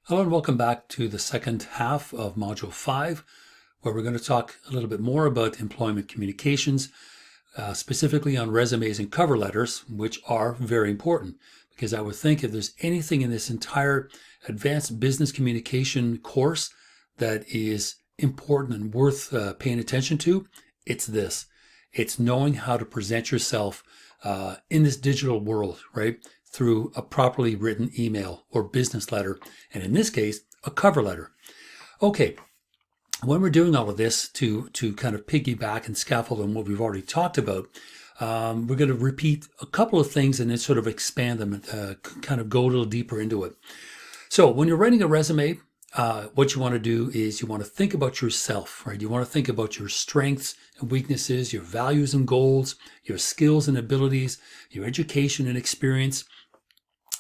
Hello and welcome back to the second half of Module 5, where we're going to talk a little bit more about employment communications, specifically on resumes and cover letters, which are very important. Because I would think if there's anything in this entire advanced business communication course that is important and worth paying attention to, it's this. It's knowing how to present yourself in this digital world, right? Through a properly written email or business letter, and in this case, a cover letter. Okay, when we're doing all of this to kind of piggyback and scaffold on what we've already talked about, we're going to repeat a couple of things and then sort of expand them and kind of go a little deeper into it. So when you're writing a resume, what you want to do is you want to think about yourself, right? You want to think about your strengths and weaknesses, your values and goals, your skills and abilities, your education and experience,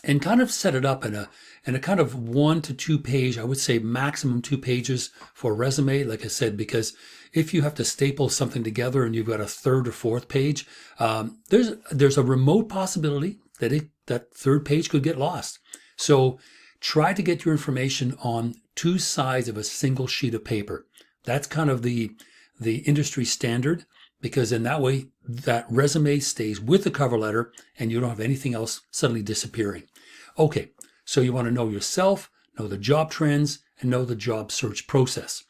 and kind of set it up in a kind of 1 to 2 page, I would say maximum 2 pages for a resume, like I said, because if you have to staple something together and you've got a third or fourth page, there's a remote possibility that that third page could get lost. So try to get your information on 2 sides of a single sheet of paper. That's kind of the industry standard, because in that way, that resume stays with the cover letter and you don't have anything else suddenly disappearing. Okay, so you want to know yourself, know the job trends, and know the job search process.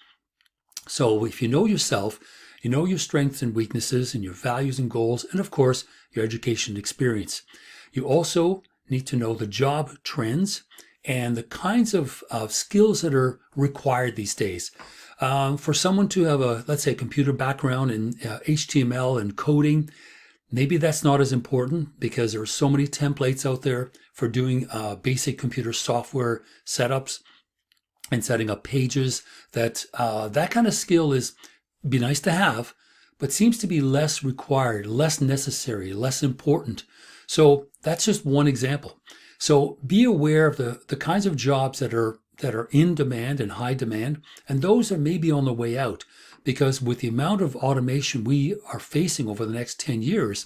So if you know yourself, you know your strengths and weaknesses and your values and goals, and of course, your education and experience. You also need to know the job trends and the kinds of skills that are required these days. For someone to have let's say, computer background in HTML and coding, maybe that's not as important because there are so many templates out there for doing basic computer software setups and setting up pages that that kind of skill be nice to have, but seems to be less required, less necessary, less important. So that's just one example. So be aware of the kinds of jobs that are in demand and high demand, and those are maybe on the way out, because with the amount of automation we are facing over the next 10 years,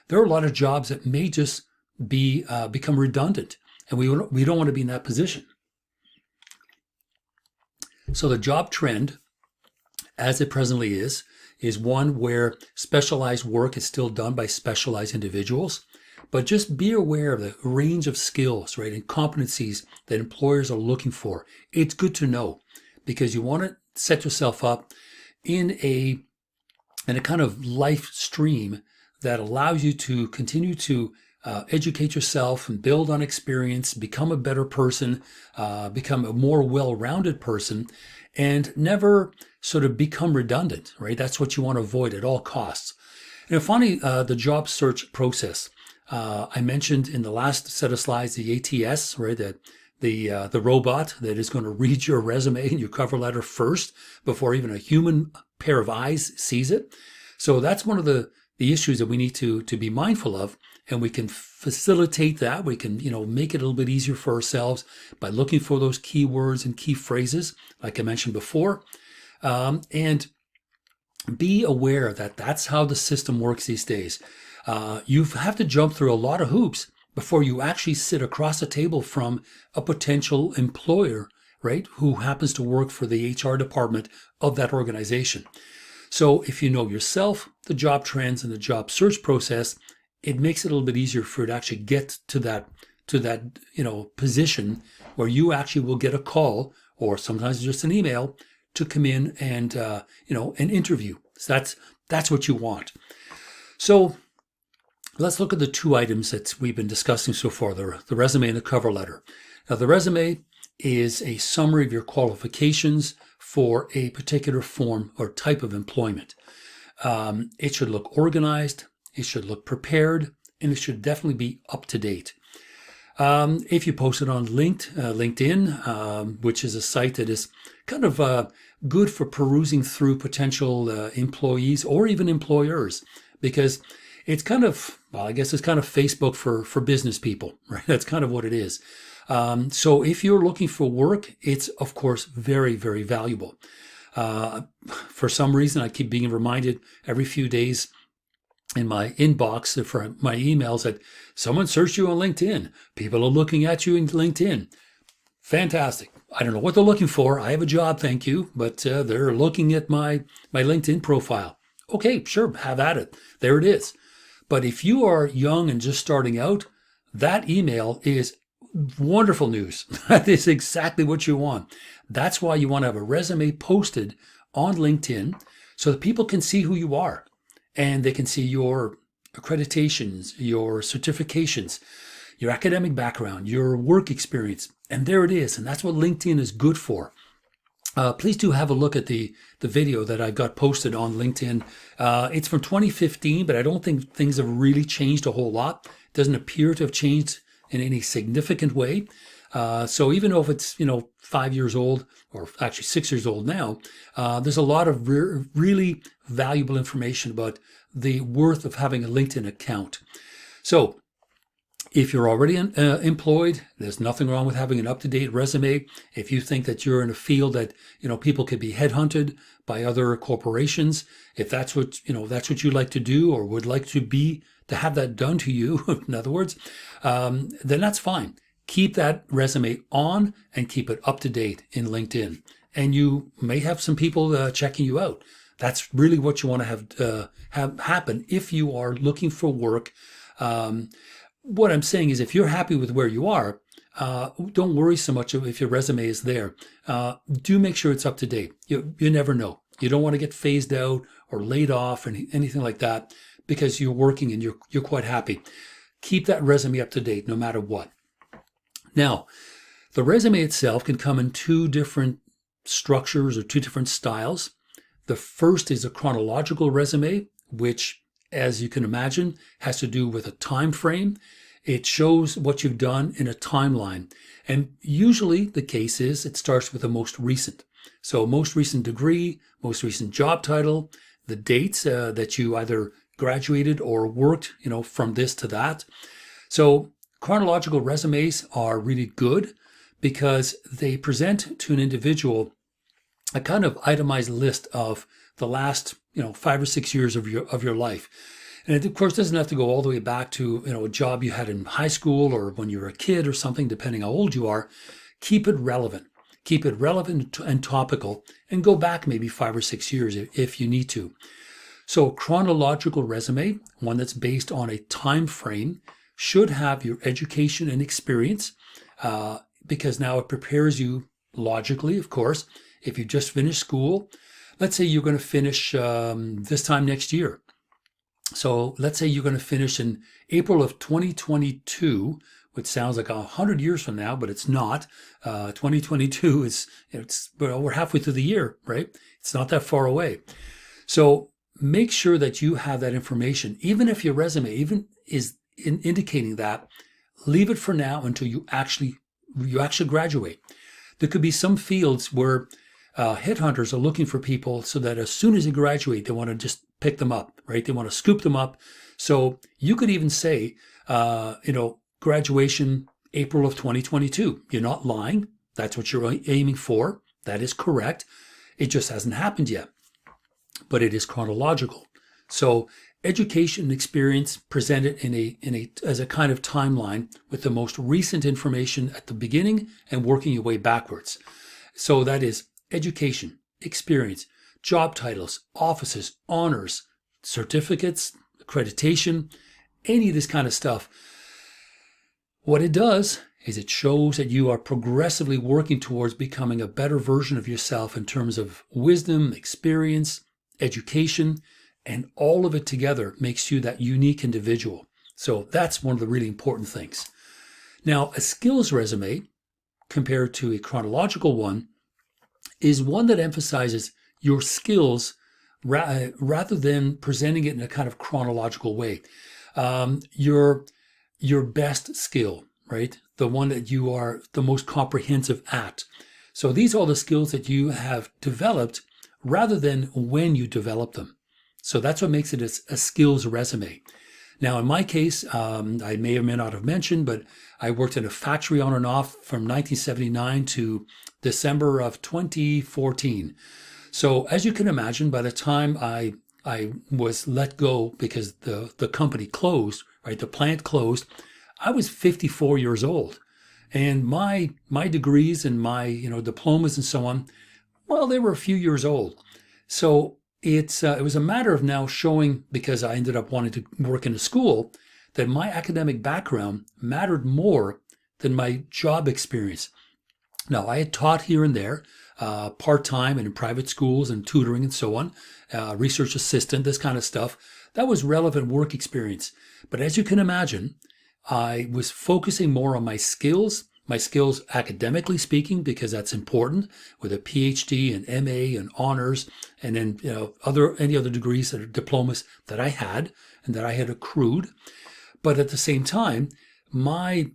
there are a lot of jobs that may just become redundant, and we don't want to be in that position. So the job trend, as it presently is one where specialized work is still done by specialized individuals. But just be aware of the range of skills, right, and competencies that employers are looking for. It's good to know, because you want to set yourself up in a kind of life stream that allows you to continue to educate yourself and build on experience, become a better person, become a more well-rounded person, and never sort of become redundant, right? That's what you want to avoid at all costs. And finally, the job search process. I mentioned in the last set of slides the ATS, right? That the robot that is going to read your resume and your cover letter first before even a human pair of eyes sees it. So that's one of the issues that we need to be mindful of, and we can facilitate that. We can make it a little bit easier for ourselves by looking for those keywords and key phrases, like I mentioned before, and be aware that that's how the system works these days. You have to jump through a lot of hoops before you actually sit across a table from a potential employer, right, who happens to work for the HR department of that organization. So if you know yourself, the job trends, and the job search process, it makes it a little bit easier for you to actually get to that position where you actually will get a call, or sometimes just an email, to come in and an interview. So that's what you want. So let's look at the 2 items that we've been discussing so far, the resume and the cover letter. Now, the resume is a summary of your qualifications for a particular form or type of employment. It should look organized, it should look prepared, and it should definitely be up to date. If you post it on LinkedIn, which is a site that is kind of good for perusing through potential employees or even employers, because it's kind of, well, I guess it's kind of Facebook for business people, right? That's kind of what it is. So if you're looking for work, it's, of course, very, very valuable. For some reason, I keep being reminded every few days in my inbox for my emails that someone searched you on LinkedIn. People are looking at you in LinkedIn. Fantastic. I don't know what they're looking for. I have a job, thank you, but they're looking at my LinkedIn profile. Okay, sure, have at it. There it is. But if you are young and just starting out, that email is wonderful news. That is exactly what you want. That's why you want to have a resume posted on LinkedIn so that people can see who you are and they can see your accreditations, your certifications, your academic background, your work experience. And there it is. And that's what LinkedIn is good for. Please do have a look at the video that I got posted on LinkedIn. It's from 2015, but I don't think things have really changed a whole lot. It doesn't appear to have changed in any significant way. So even though if it's 5 years old, or actually 6 years old now, there's a lot of really valuable information about the worth of having a LinkedIn account. So if you're already employed, there's nothing wrong with having an up-to-date resume. If you think that you're in a field that people could be headhunted by other corporations, if that's what you like to do or would like to have that done to you, in other words, then that's fine. Keep that resume on and keep it up to date in LinkedIn. And you may have some people checking you out. That's really what you want to have happen if you are looking for work. What I'm saying is if you're happy with where you are, don't worry so much if your resume is there. Do make sure it's up to date. You never know. You don't want to get phased out or laid off or anything like that because you're working and you're quite happy. Keep that resume up to date no matter what. Now, the resume itself can come in two different structures or two different styles. The first is a chronological resume, which, as you can imagine, has to do with a time frame. It shows what you've done in a timeline. And usually the case is it starts with the most recent. So most recent degree, most recent job title, the dates that you either graduated or worked, from this to that. So chronological resumes are really good because they present to an individual a kind of itemized list of the last 5 or 6 years of your life. And it, of course, doesn't have to go all the way back to a job you had in high school or when you were a kid or something, depending how old you are. Keep it relevant. Keep it relevant and topical, and go back maybe 5 or 6 years if you need to. So a chronological resume, one that's based on a time frame, should have your education and experience because now it prepares you logically, of course. If you just finished school, let's say you're going to finish this time next year. So let's say you're going to finish in April of 2022, which sounds like 100 years from now, but it's not. 2022 we're halfway through the year, right? It's not that far away. So make sure that you have that information, even if your resume even is indicating that. Leave it for now until you actually graduate. There could be some fields where headhunters are looking for people so that as soon as they graduate, they want to just pick them up, right? They want to scoop them up. So you could even say, graduation April of 2022. You're not lying. That's what you're aiming for. That is correct. It just hasn't happened yet, but it is chronological. So education and experience presented as a kind of timeline with the most recent information at the beginning and working your way backwards. So that is education, experience, job titles, offices, honors, certificates, accreditation, any of this kind of stuff. What it does is it shows that you are progressively working towards becoming a better version of yourself in terms of wisdom, experience, education, and all of it together makes you that unique individual. So that's one of the really important things. Now, a skills resume compared to a chronological one is one that emphasizes your skills rather than presenting it in a kind of chronological way. Your best skill, right? The one that you are the most comprehensive at. So these are the skills that you have developed rather than when you develop them. So that's what makes it a skills resume. Now, in my case, I may or may not have mentioned, but I worked in a factory on and off from 1979 to December of 2014. So as you can imagine, by the time I was let go because the company closed, right, the plant closed, I was 54 years old. And my degrees and my diplomas and so on, well, they were a few years old. So it was a matter of now showing, because I ended up wanting to work in a school, that my academic background mattered more than my job experience. Now, I had taught here and there, part-time and in private schools and tutoring and so on, research assistant, this kind of stuff. That was relevant work experience. But as you can imagine, I was focusing more on my skills academically speaking, because that's important with a PhD and MA and honors, and then any other degrees or diplomas that I had and that I had accrued. But at the same time, my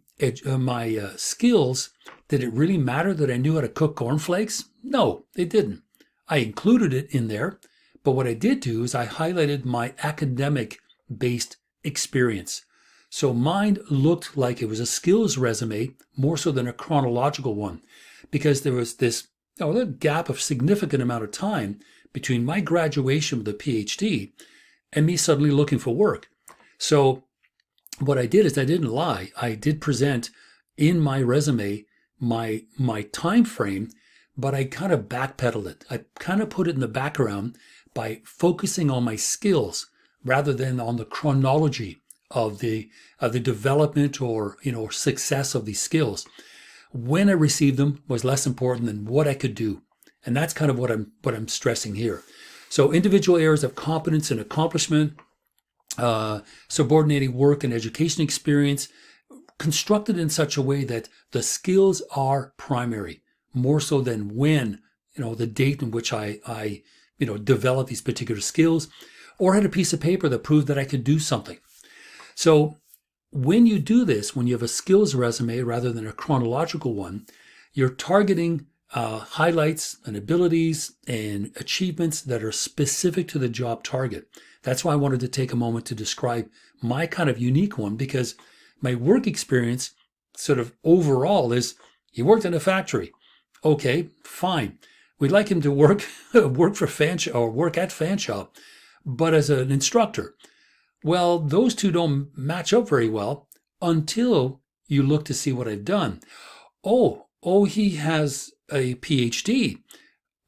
skills, did it really matter that I knew how to cook cornflakes? No, it didn't. I included it in there, but what I did do is I highlighted my academic-based experience. So mine looked like it was a skills resume more so than a chronological one, because there was this gap of significant amount of time between my graduation with a PhD and me suddenly looking for work. So what I did is I didn't lie. I did present in my resume my time frame, but I kind of backpedaled it. I kind of put it in the background by focusing on my skills rather than on the chronology of the development or success of these skills. When I received them was less important than what I could do, and that's kind of what I'm stressing here. So individual areas of competence and accomplishment, subordinating work and education experience, constructed in such a way that the skills are primary, more so than when, the date in which I developed these particular skills, or had a piece of paper that proved that I could do something. So when you do this, when you have a skills resume rather than a chronological one, you're targeting highlights and abilities and achievements that are specific to the job target. That's why I wanted to take a moment to describe my kind of unique one, because my work experience sort of overall is he worked in a factory. Okay, fine. We'd like him to work for Fanshawe or work at Fanshawe, but as an instructor. Well, those two don't match up very well until you look to see what I've done. Oh, he has a PhD.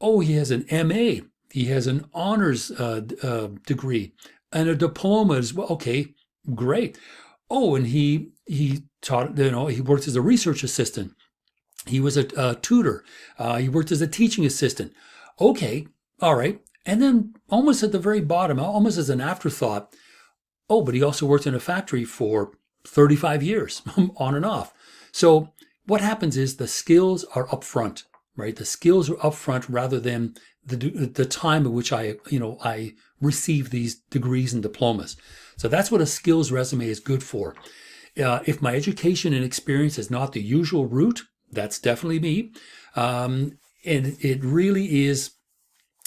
Oh, he has an MA. He has an honors degree and a diploma as well. Okay, great. Oh, and he taught, he worked as a research assistant. He was a tutor. He worked as a teaching assistant. Okay, all right. And then almost at the very bottom, almost as an afterthought, oh, but he also worked in a factory for 35 years, on and off. So what happens is the skills are up front, right? The skills are up front rather than the time at which I received these degrees and diplomas. So that's what a skills resume is good for. If my education and experience is not the usual route, that's definitely me. And it really is,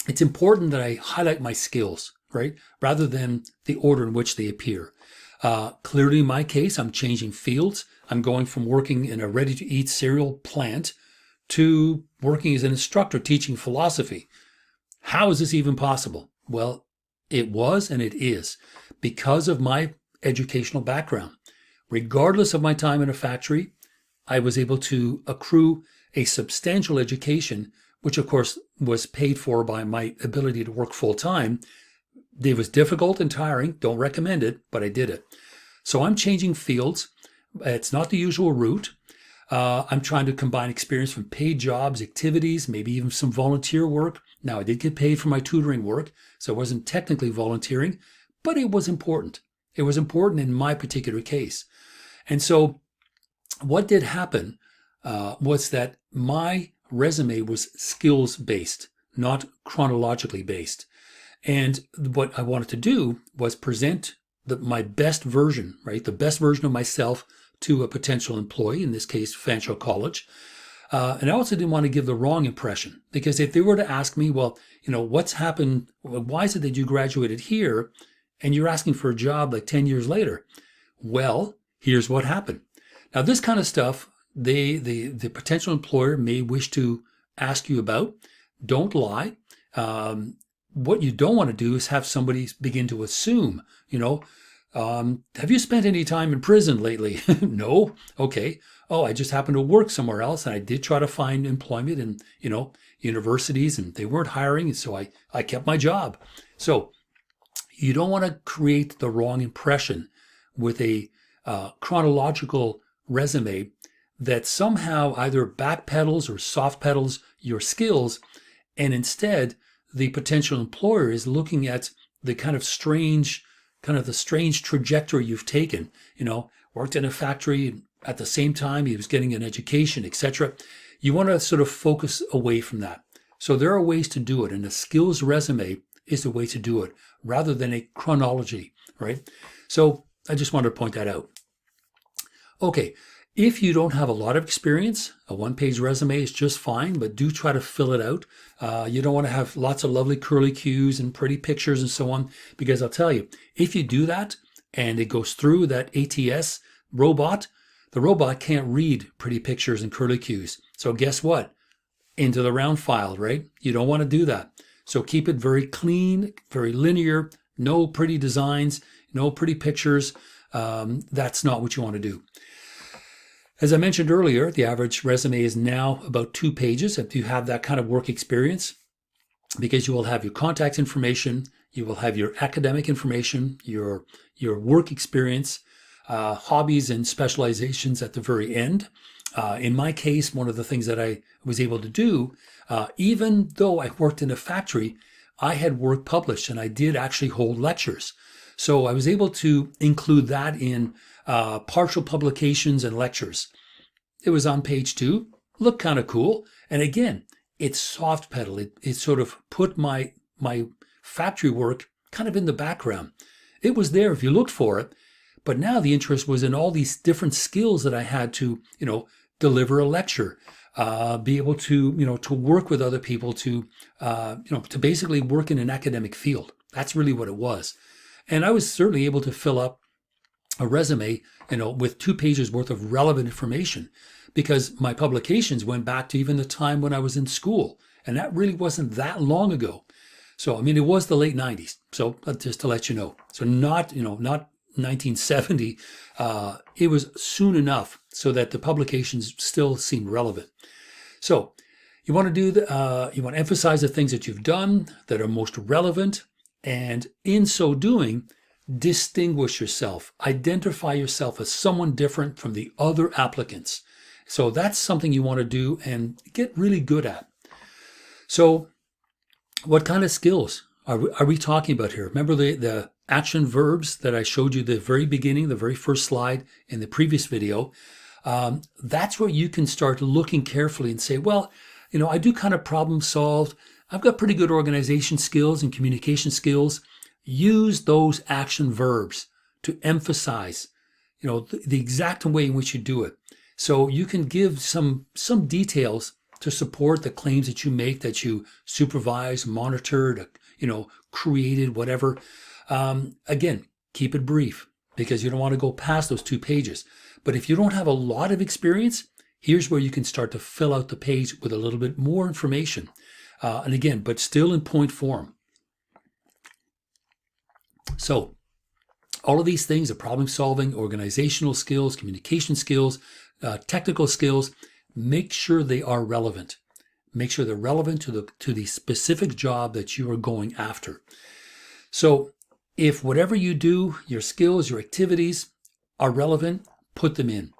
it's important that I highlight my skills, right? Rather than the order in which they appear. Clearly in my case, I'm changing fields. I'm going from working in a ready-to-eat cereal plant to working as an instructor teaching philosophy. How is this even possible? Well, it was and it is because of my educational background. Regardless of my time in a factory, I was able to accrue a substantial education, which of course was paid for by my ability to work full-time. It was difficult and tiring. Don't recommend it, but I did it. So I'm changing fields. It's not the usual route. I'm trying to combine experience from paid jobs, activities, maybe even some volunteer work. Now, I did get paid for my tutoring work, so it wasn't technically volunteering, but it was important. It was important in my particular case. And so what did happen was that my resume was skills-based, not chronologically based. And what I wanted to do was present my best version, right? The best version of myself to a potential employee, in this case, Fanshawe College. And I also didn't want to give the wrong impression, because if they were to ask me, well, what's happened? Why is it that you graduated here and you're asking for a job like 10 years later? Well, here's what happened. Now, this kind of stuff, the potential employer may wish to ask you about. Don't lie. What you don't want to do is have somebody begin to assume, Have you spent any time in prison lately? No. Okay. Oh, I just happened to work somewhere else, and I did try to find employment in, universities, and they weren't hiring, and so I kept my job. So you don't want to create the wrong impression with a chronological resume that somehow either backpedals or soft pedals your skills, and instead the potential employer is looking at the the strange trajectory you've taken. Worked in a factory at the same time he was getting an education, etc. You want to sort of focus away from that. So there are ways to do it, and a skills resume is the way to do it rather than a chronology, right? So I just wanted to point that out. Okay, if you don't have a lot of experience, a one-page resume is just fine, but do try to fill it out. You don't want to have lots of lovely curly cues and pretty pictures and so on, because I'll tell you, if you do that and it goes through that ATS robot, the robot can't read pretty pictures and curly cues. So guess what? Into the round file, right? You don't want to do that. So keep it very clean, very linear, no pretty designs, no pretty pictures. That's not what you want to do. As I mentioned earlier, the average resume is now about 2 pages if you have that kind of work experience, because you will have your contact information, you will have your academic information, your work experience, hobbies and specializations at the very end. In my case, one of the things that I was able to do, even though I worked in a factory, I had work published and I did actually hold lectures. So I was able to include that in partial publications and lectures. It was on page 2, looked kind of cool. And again, it's soft pedal. It sort of put my factory work kind of in the background. It was there if you looked for it, but now the interest was in all these different skills that I had to, deliver a lecture, be able to, to work with other people, to basically work in an academic field. That's really what it was. And I was certainly able to fill up a resume, with 2 pages worth of relevant information, because my publications went back to even the time when I was in school. And that really wasn't that long ago. So, it was the late 90s. So just to let you know. So not 1970. It was soon enough so that the publications still seemed relevant. So you want to you want to emphasize the things that you've done that are most relevant. And in so doing, distinguish yourself, identify yourself as someone different from the other applicants. So that's something you want to do and get really good at. So what kind of skills are we talking about here? Remember the action verbs that I showed you at the very beginning, the very first slide in the previous video? That's where you can start looking carefully and say, well, I do kind of problem solve. I've got pretty good organization skills and communication skills. Use those action verbs to emphasize, the exact way in which you do it. So you can give some details to support the claims that you make, that you supervise, monitored, created, whatever. Again, keep it brief because you don't want to go past those 2 pages. But if you don't have a lot of experience, here's where you can start to fill out the page with a little bit more information. And again, but still in point form. So all of these things, the problem solving, organizational skills, communication skills, technical skills, make sure they are relevant. Make sure they're relevant to the specific job that you are going after. So if whatever you do, your skills, your activities are relevant, put them in.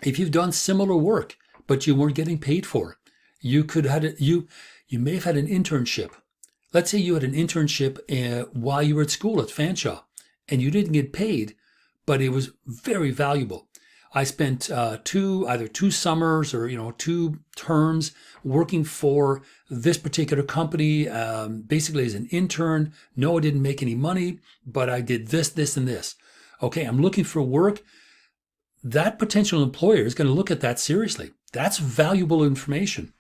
If you've done similar work, but you weren't getting paid for it, you may have had an internship. Let's say you had an internship while you were at school at Fanshawe, and you didn't get paid, but it was very valuable. I spent either 2 summers or 2 terms working for this particular company, basically as an intern. No, I didn't make any money, but I did this, and this. Okay, I'm looking for work. That potential employer is going to look at that seriously. That's valuable information,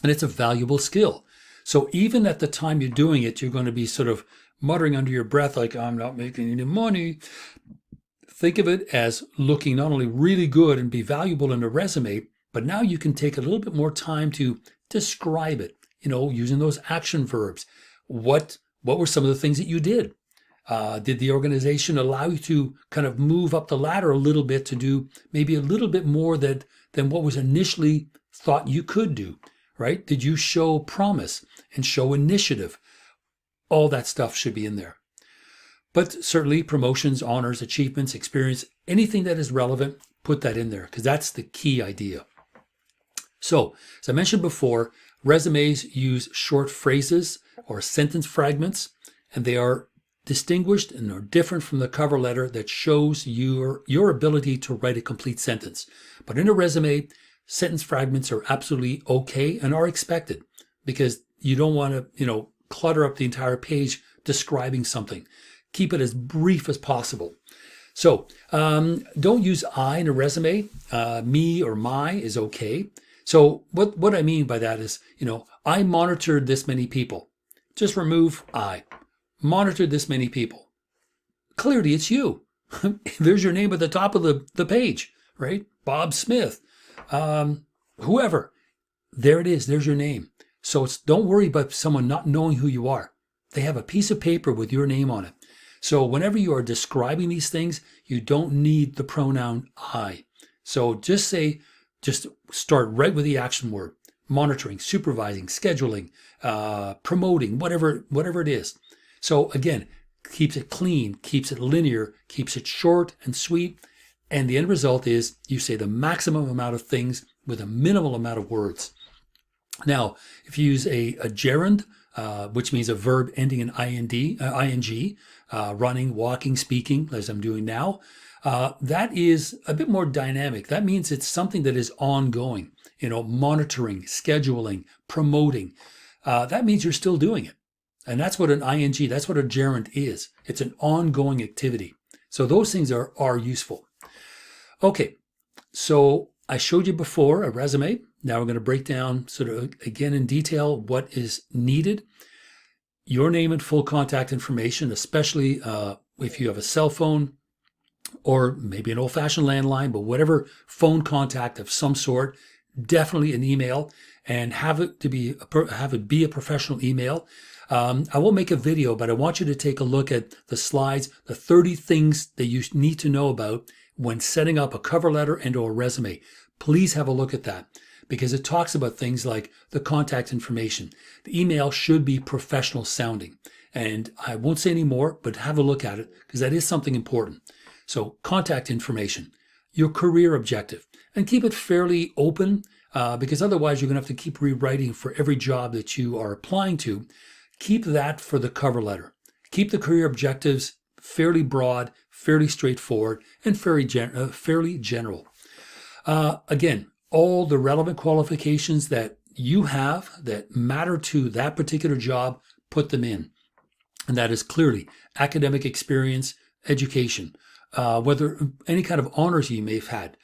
and it's a valuable skill. So even at the time you're doing it, you're going to be sort of muttering under your breath like, I'm not making any money. Think of it as looking not only really good and be valuable in a resume, but now you can take a little bit more time to describe it, using those action verbs. What were some of the things that you did? Did the organization allow you to kind of move up the ladder a little bit to do maybe a little bit more than what was initially thought you could do, right? Did you show promise and show initiative? All that stuff should be in there. But certainly promotions, honors, achievements, experience, anything that is relevant, put that in there because that's the key idea. So, as I mentioned before, resumes use short phrases or sentence fragments, and they are distinguished and are different from the cover letter that shows your ability to write a complete sentence. But in a resume, sentence fragments are absolutely okay and are expected because you don't want to, clutter up the entire page describing something. Keep it as brief as possible. So don't use I in a resume. Me or my is okay. So what I mean by that is, I monitored this many people. Just remove I. Monitored this many people. Clearly, it's you. There's your name at the top of the page, right? Bob Smith, whoever. There it is. There's your name. So don't worry about someone not knowing who you are. They have a piece of paper with your name on it. So whenever you are describing these things, you don't need the pronoun I. So just start right with the action word. Monitoring, supervising, scheduling, promoting, whatever it is. So again, keeps it clean, keeps it linear, keeps it short and sweet. And the end result is you say the maximum amount of things with a minimal amount of words. Now, if you use a gerund, which means a verb ending in ing, running, walking, speaking, as I'm doing now, that is a bit more dynamic. That means it's something that is ongoing, monitoring, scheduling, promoting. That means you're still doing it. And that's what an ing, that's what a gerund is. It's an ongoing activity. So those things are useful. Okay, so I showed you before a resume. Now we're going to break down sort of again in detail what is needed. Your name and full contact information, especially if you have a cell phone or maybe an old-fashioned landline, but whatever phone contact of some sort, definitely an email, and have it be a professional email. I will make a video, but I want you to take a look at the slides, the 30 things that you need to know about when setting up a cover letter and or a resume. Please have a look at that because it talks about things like the contact information. The email should be professional sounding. And I won't say any more, but have a look at it because that is something important. So contact information, your career objective, and keep it fairly open because otherwise you're going to have to keep rewriting for every job that you are applying to. Keep that for the cover letter. Keep the career objectives fairly broad, fairly straightforward, and fairly general. Again, all the relevant qualifications that you have that matter to that particular job, put them in. And that is clearly academic experience, education, whether any kind of honors you may have had,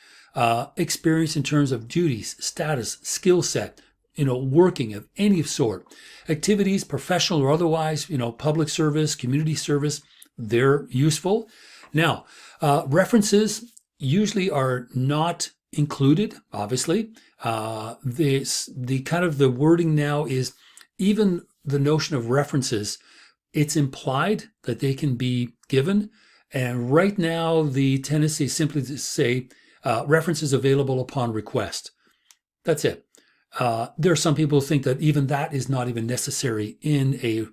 experience in terms of duties, status, skill set, working of any sort, activities, professional or otherwise, public service, community service, they're useful. Now, references usually are not included, obviously. The kind of the wording now is even the notion of references, it's implied that they can be given. And right now, the tendency is simply to say references available upon request. That's it. There are some people who think that even that is not even necessary in a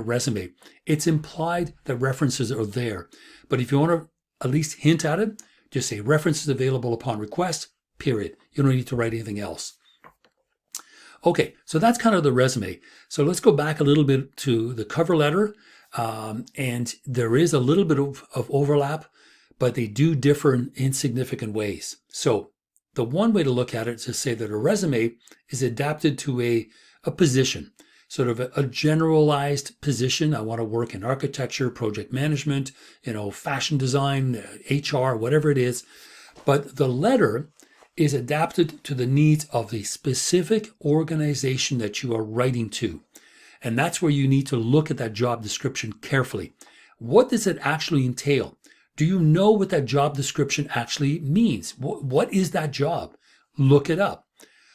resume. It's implied that references are there. But if you want to at least hint at it, just say references available upon request, period. You don't need to write anything else. Okay, so that's kind of the resume. So let's go back a little bit to the cover letter. And there is a little bit of overlap, but they do differ in insignificant ways. So the one way to look at it is to say that a resume is adapted to a position, sort of a generalized position. I want to work in architecture, project management, fashion design, HR, whatever it is. But the letter is adapted to the needs of the specific organization that you are writing to. And that's where you need to look at that job description carefully. What does it actually entail? Do you know what that job description actually means? What is that job? Look it up.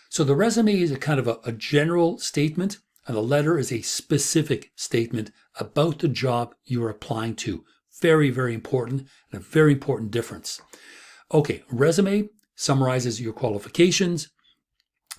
So the resume is a kind of a general statement And the letter is a specific statement about the job you are applying to. Very, very important, and a very important difference. Okay, resume summarizes your qualifications.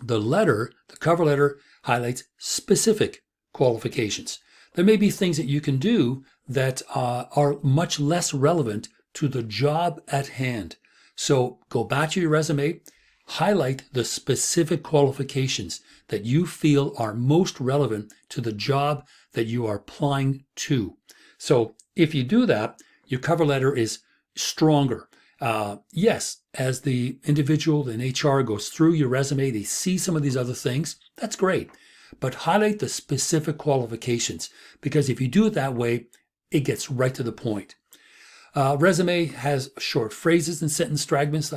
The letter, the cover letter, highlights specific qualifications. There may be things that you can do that are much less relevant to the job at hand. So go back to your resume, highlight the specific qualifications that you feel are most relevant to the job that you are applying to. So if you do that, your cover letter is stronger. Yes, as the individual in HR goes through your resume, they see some of these other things. That's great. But highlight the specific qualifications, because if you do it that way, it gets right to the point. Resume has short phrases and sentence fragments,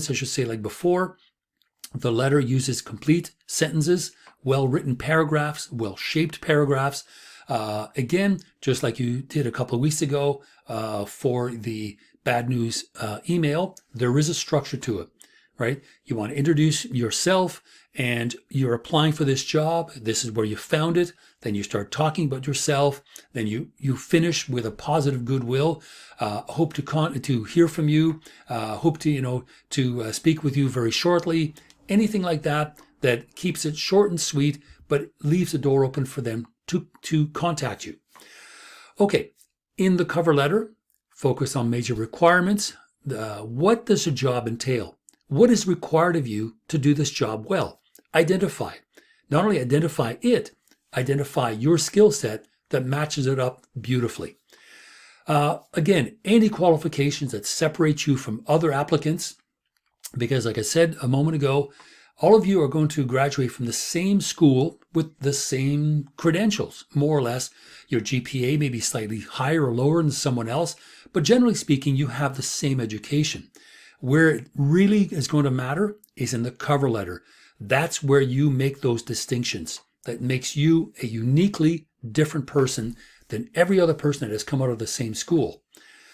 I should say, like before. The letter uses complete sentences, well-written paragraphs, well-shaped paragraphs. Again, just like you did a couple of weeks ago for the bad news email, there is a structure to it, right? You want to introduce yourself, and you're applying for this job. This is where you found it. Then you start talking about yourself. Then you finish with a positive goodwill. Hope to hear from you. Hope to speak with you very shortly. Anything like that keeps it short and sweet, but leaves the door open for them to contact you. Okay, in the cover letter, focus on major requirements. What does the job entail? What is required of you to do this job well? Identify. Not only identify it, identify your skill set that matches it up beautifully. Again, any qualifications that separate you from other applicants, because like I said a moment ago, all of you are going to graduate from the same school with the same credentials, more or less. Your GPA may be slightly higher or lower than someone else, but generally speaking, you have the same education. Where it really is going to matter is in the cover letter. That's where you make those distinctions. That makes you a uniquely different person than every other person that has come out of the same school.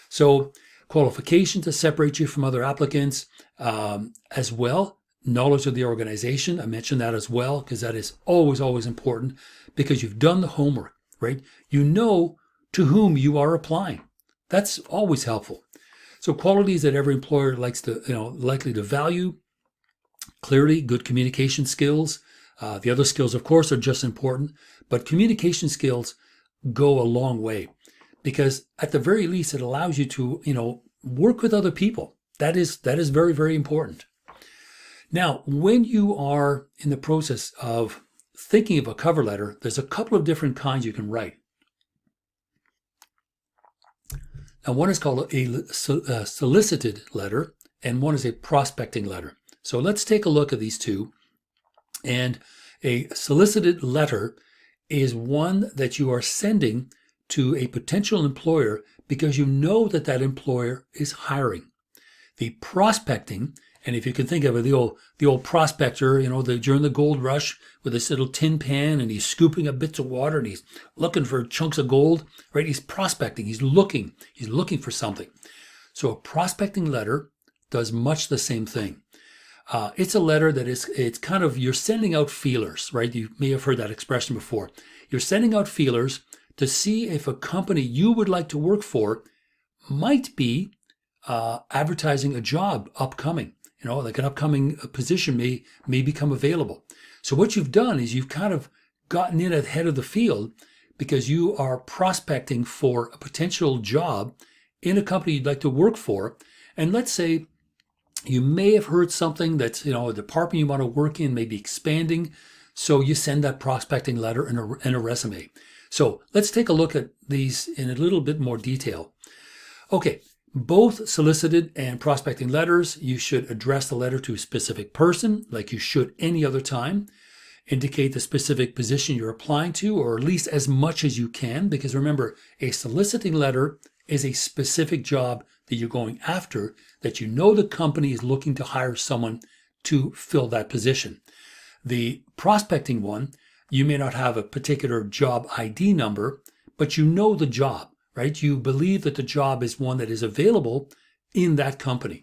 So qualifications to separate you from other applicants, as well. Knowledge of the organization, I mentioned that as well, because that is always, always important, because you've done the homework, right? You know to whom you are applying. That's always helpful. So qualities that every employer likely to value. Clearly, good communication skills. The other skills, of course, are just important, but communication skills go a long way, because at the very least, it allows you to, work with other people. That is very, very important. Now, when you are in the process of thinking of a cover letter, there's a couple of different kinds you can write. Now, one is called a solicited letter, and one is a prospecting letter. So let's take a look at these two. And a solicited letter is one that you are sending to a potential employer because you know that that employer is hiring. The prospecting, and if you can think of it, the old prospector, during the gold rush with this little tin pan, and he's scooping up bits of water and he's looking for chunks of gold, right? He's prospecting, he's looking for something. So a prospecting letter does much the same thing. It's a letter that it's kind of, you're sending out feelers, right? You may have heard that expression before. You're sending out feelers to see if a company you would like to work for might be advertising a job upcoming. Like an upcoming position may become available. So what you've done is you've kind of gotten in ahead of the field because you are prospecting for a potential job in a company you'd like to work for. And let's say you may have heard something that, a department you want to work in may be expanding. So you send that prospecting letter and a resume. So let's take a look at these in a little bit more detail. Okay. Both solicited and prospecting letters, you should address the letter to a specific person, like you should any other time. Indicate the specific position you're applying to, or at least as much as you can, because remember, a soliciting letter is a specific job that you're going after, that you know the company is looking to hire someone to fill that position. The prospecting one, you may not have a particular job ID number, but you know the job. Right? You believe that the job is one that is available in that company.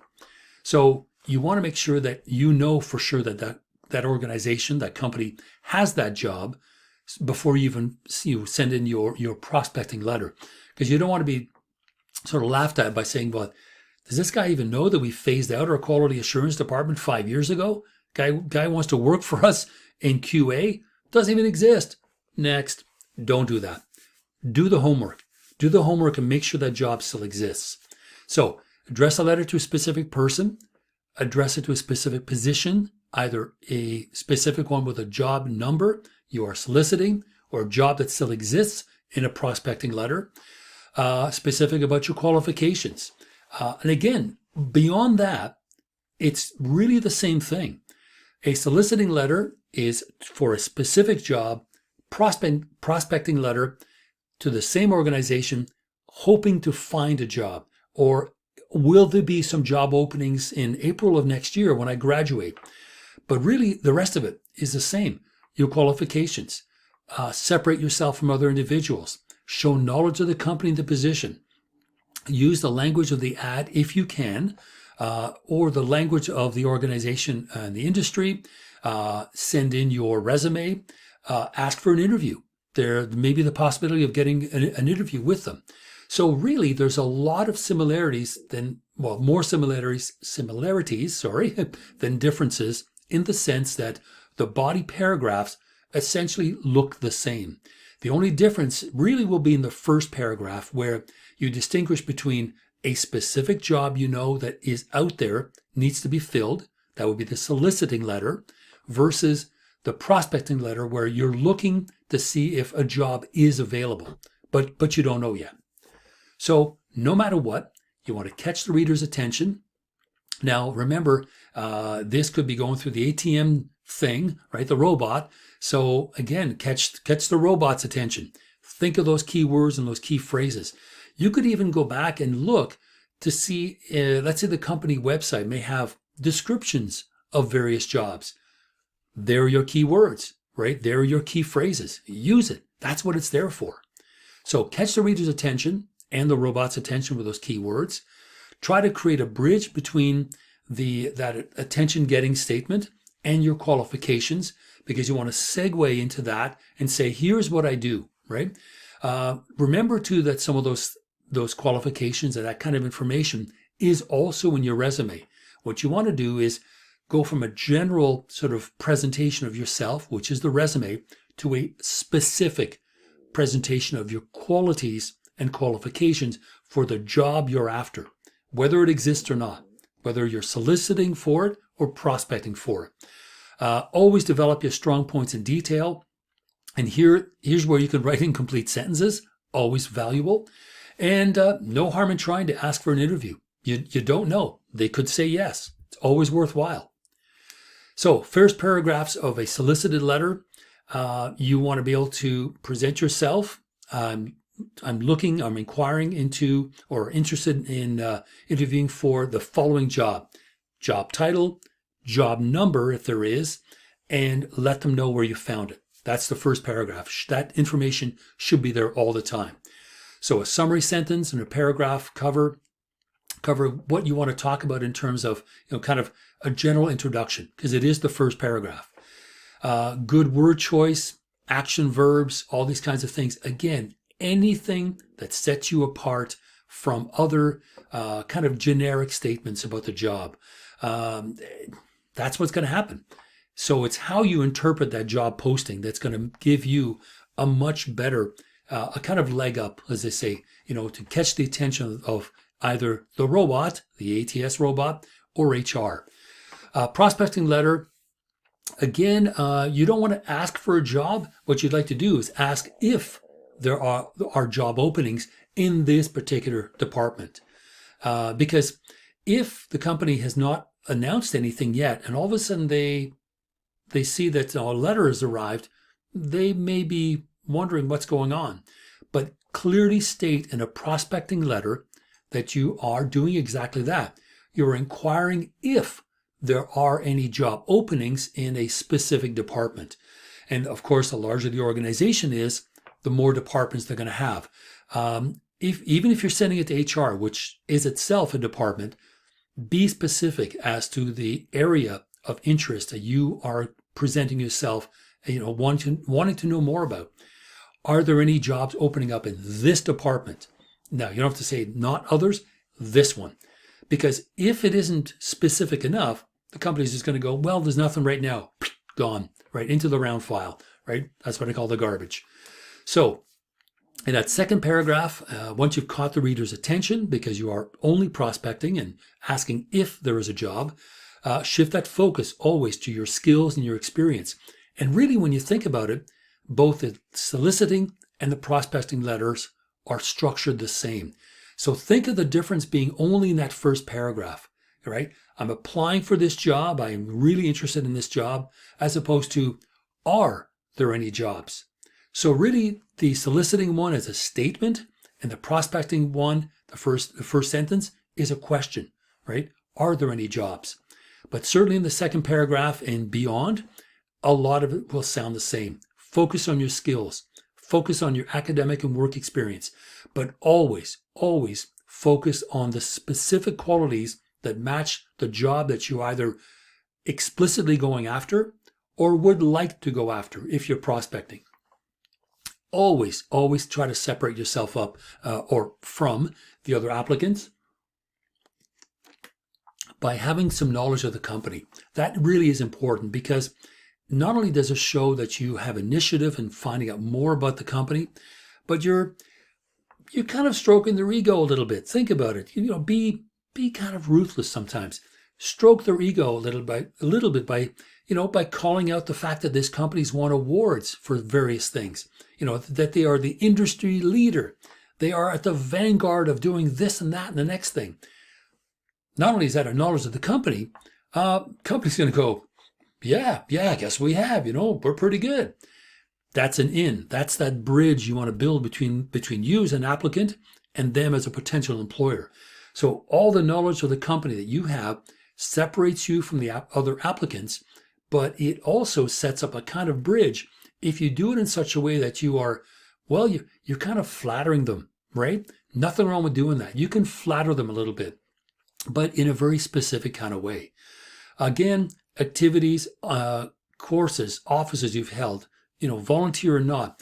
So you want to make sure that you know for sure that organization, that company has that job. before you even send in your prospecting letter, because you don't want to be sort of laughed at by saying, well, does this guy even know that we phased out our quality assurance department 5 years ago? Guy wants to work for us in QA? Doesn't even exist. Next. Don't do that. Do the homework. Do the homework and make sure that job still exists. So address a letter to a specific person, address it to a specific position, either a specific one with a job number you are soliciting or a job that still exists in a prospecting letter, specific about your qualifications. And again, beyond that, it's really the same thing. A soliciting letter is for a specific job, prospecting letter to the same organization, hoping to find a job, or will there be some job openings in April of next year when I graduate? But really, the rest of it is the same. Your qualifications, separate yourself from other individuals, show knowledge of the company and the position, use the language of the ad if you can, or the language of the organization and the industry, send in your resume, ask for an interview. There may be the possibility of getting an interview with them. So really, there's a lot of similarities more similarities, than differences, in the sense that the body paragraphs essentially look the same. The only difference really will be in the first paragraph, where you distinguish between a specific job that is out there, needs to be filled. That would be the soliciting letter, versus the prospecting letter, where you're looking to see if a job is available, but you don't know yet. So no matter what, you want to catch the reader's attention. Now, remember, this could be going through the ATM thing, right? The robot. So again, catch the robot's attention. Think of those key words and those key phrases. You could even go back and look to see, let's say the company website may have descriptions of various jobs. They're your key words, right? They're your key phrases. Use it. That's what it's there for. So catch the reader's attention and the robot's attention with those key words. Try to create a bridge between that attention-getting statement and your qualifications, because you want to segue into that and say, here's what I do, right? Remember too that some of those qualifications and that kind of information is also in your resume. What you want to do is go from a general sort of presentation of yourself, which is the resume, to a specific presentation of your qualities and qualifications for the job you're after, whether it exists or not, whether you're soliciting for it or prospecting for it. Always develop your strong points in detail. And here's where you can write incomplete sentences, always valuable. And no harm in trying to ask for an interview. You don't know. They could say yes. It's always worthwhile. So first paragraphs of a solicited letter, you want to be able to present yourself. I'm inquiring into or interested in interviewing for the following job. Job title, job number if there is, and let them know where you found it. That's the first paragraph. That information should be there all the time. So a summary sentence and a paragraph cover what you want to talk about in terms of kind of a general introduction, because it is the first paragraph. Good word choice, action verbs, all these kinds of things. Again, anything that sets you apart from other kind of generic statements about the job. That's what's going to happen. So it's how you interpret that job posting that's going to give you a much better, a kind of leg up, as they say, to catch the attention of either the robot, the ATS robot, or HR. Prospecting letter, again, you don't want to ask for a job. What you'd like to do is ask if there are job openings in this particular department. Because if the company has not announced anything yet, and all of a sudden they see that a letter has arrived, they may be wondering what's going on. But clearly state in a prospecting letter that you are doing exactly that. You're inquiring if there are any job openings in a specific department. And of course, the larger the organization is, the more departments they're going to have. Even if you're sending it to HR, which is itself a department, be specific as to the area of interest that you are presenting yourself wanting to know more about. Are there any jobs opening up in this department? Now, you don't have to say not others, this one. Because if it isn't specific enough, the company's just going to go, well, there's nothing right now. Gone, right into the round file, right? That's what I call the garbage. So in that second paragraph, once you've caught the reader's attention, because you are only prospecting and asking if there is a job, shift that focus always to your skills and your experience. And really, when you think about it, both the soliciting and the prospecting letters are structured the same. So think of the difference being only in that first paragraph, right? I'm applying for this job. I'm really interested in this job, as opposed to, are there any jobs? So really, the soliciting one is a statement, and the prospecting one, the first sentence, is a question, right? Are there any jobs? But certainly in the second paragraph and beyond, a lot of it will sound the same. Focus on your skills. Focus on your academic and work experience. But always, always focus on the specific qualities that match the job that you either explicitly going after or would like to go after if you're prospecting. Always, always try to separate yourself up or from the other applicants by having some knowledge of the company. That really is important, because not only does it show that you have initiative in finding out more about the company, but you're kind of stroking their ego a little bit. Think about it. Be kind of ruthless sometimes. Stroke their ego a little bit by calling out the fact that this company's won awards for various things. That they are the industry leader. They are at the vanguard of doing this and that and the next thing. Not only is that a knowledge of the company, company's going to go, yeah, I guess we have, we're pretty good. That's an in. That's that bridge you want to build between you as an applicant and them as a potential employer. So all the knowledge of the company that you have separates you from the other applicants, but it also sets up a kind of bridge if you do it in such a way that you are, you're kind of flattering them, right? Nothing wrong with doing that. You can flatter them a little bit, but in a very specific kind of way. Again, activities, courses, offices you've held, volunteer or not,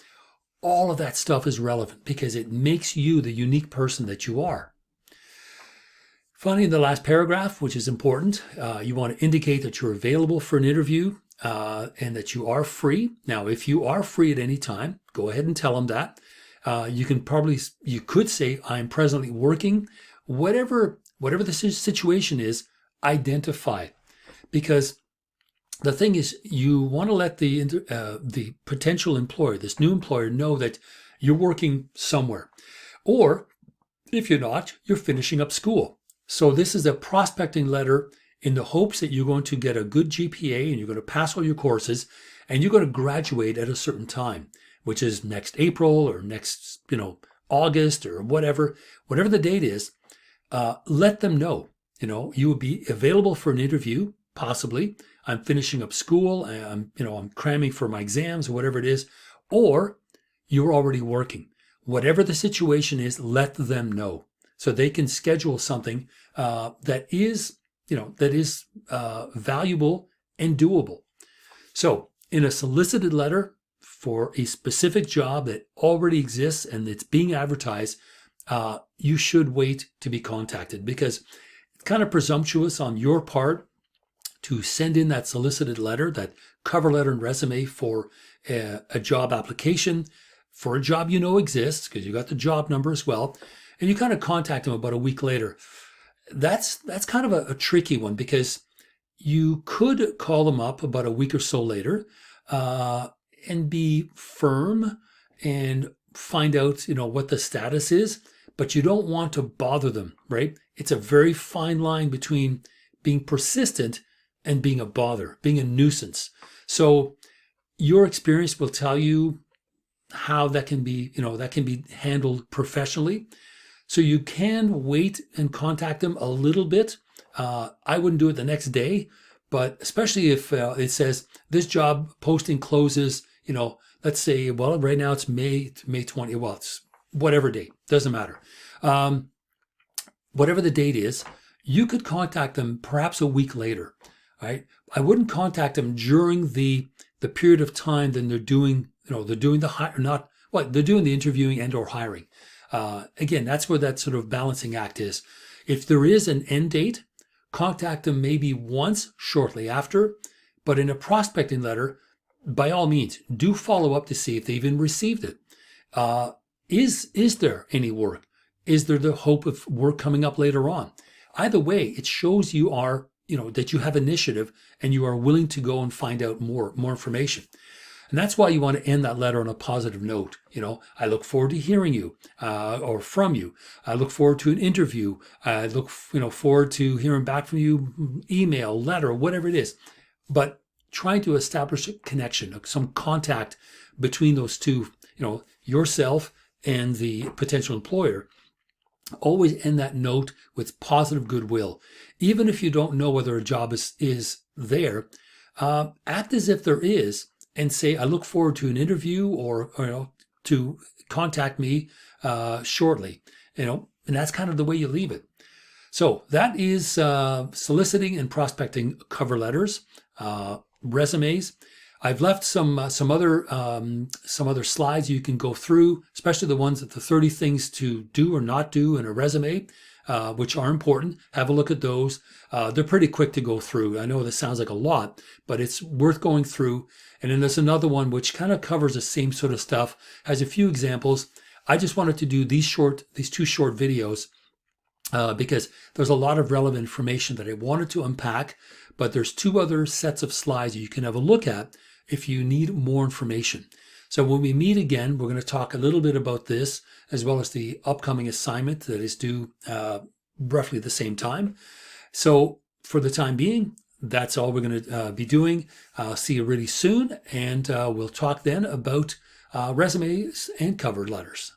all of that stuff is relevant because it makes you the unique person that you are. Finally, in the last paragraph, which is important, you want to indicate that you're available for an interview and that you are free. Now, if you are free at any time, go ahead and tell them that. You could say, I'm presently working. Whatever the situation is, identify. Because the thing is, you want to let the potential employer, this new employer, know that you're working somewhere. Or if you're not, you're finishing up school. So this is a prospecting letter in the hopes that you're going to get a good GPA and you're going to pass all your courses and you're going to graduate at a certain time, which is next April or next, August or whatever the date is. Let them know, you will be available for an interview, possibly. I'm finishing up school. I'm cramming for my exams or whatever it is, or you're already working. Whatever the situation is, let them know so they can schedule something that is valuable and doable. So in a solicited letter for a specific job that already exists and it's being advertised, you should wait to be contacted, because it's kind of presumptuous on your part to send in that solicited letter, that cover letter and resume for a job application for a job exists, because you got the job number as well, and you kind of contact them about a week later. That's kind of a tricky one, because you could call them up about a week or so later and be firm and find out what the status is, but you don't want to bother them, right? It's a very fine line between being persistent and being a bother, being a nuisance. So your experience will tell you how that can be handled professionally. So you can wait and contact them a little bit. I wouldn't do it the next day, but especially if it says this job posting closes, let's say, right now it's May 20, it's whatever date, doesn't matter. Whatever the date is, you could contact them perhaps a week later, right? I wouldn't contact them during the the period of time then they're doing, they're doing they're doing the interviewing and or hiring. Again, that's where that sort of balancing act is. If there is an end date, contact them maybe once shortly after, but in a prospecting letter, by all means, do follow up to see if they even received it. Is there any work? Is there the hope of work coming up later on? Either way, it shows you are, that you have initiative and you are willing to go and find out more information. And that's why you want to end that letter on a positive note. I look forward to hearing you or from you. I look forward to an interview. I look forward to hearing back from you, email, letter, whatever it is. But trying to establish a connection, some contact between those two, yourself and the potential employer. Always end that note with positive goodwill. Even if you don't know whether a job is there, act as if there is and say, I look forward to an interview or to contact me shortly, and that's kind of the way you leave it. So that is soliciting and prospecting cover letters, resumes. I've left some other slides you can go through, especially the ones that the 30 things to do or not do in a resume, which are important. Have a look at those. They're pretty quick to go through. I know this sounds like a lot, but it's worth going through. And then there's another one which kind of covers the same sort of stuff, has a few examples. I just wanted to do these two short videos because there's a lot of relevant information that I wanted to unpack, but there's two other sets of slides you can have a look at if you need more information. So when we meet again, we're going to talk a little bit about this, as well as the upcoming assignment that is due roughly the same time. So for the time being, that's all we're going to be doing. See you really soon, and we'll talk then about resumes and cover letters.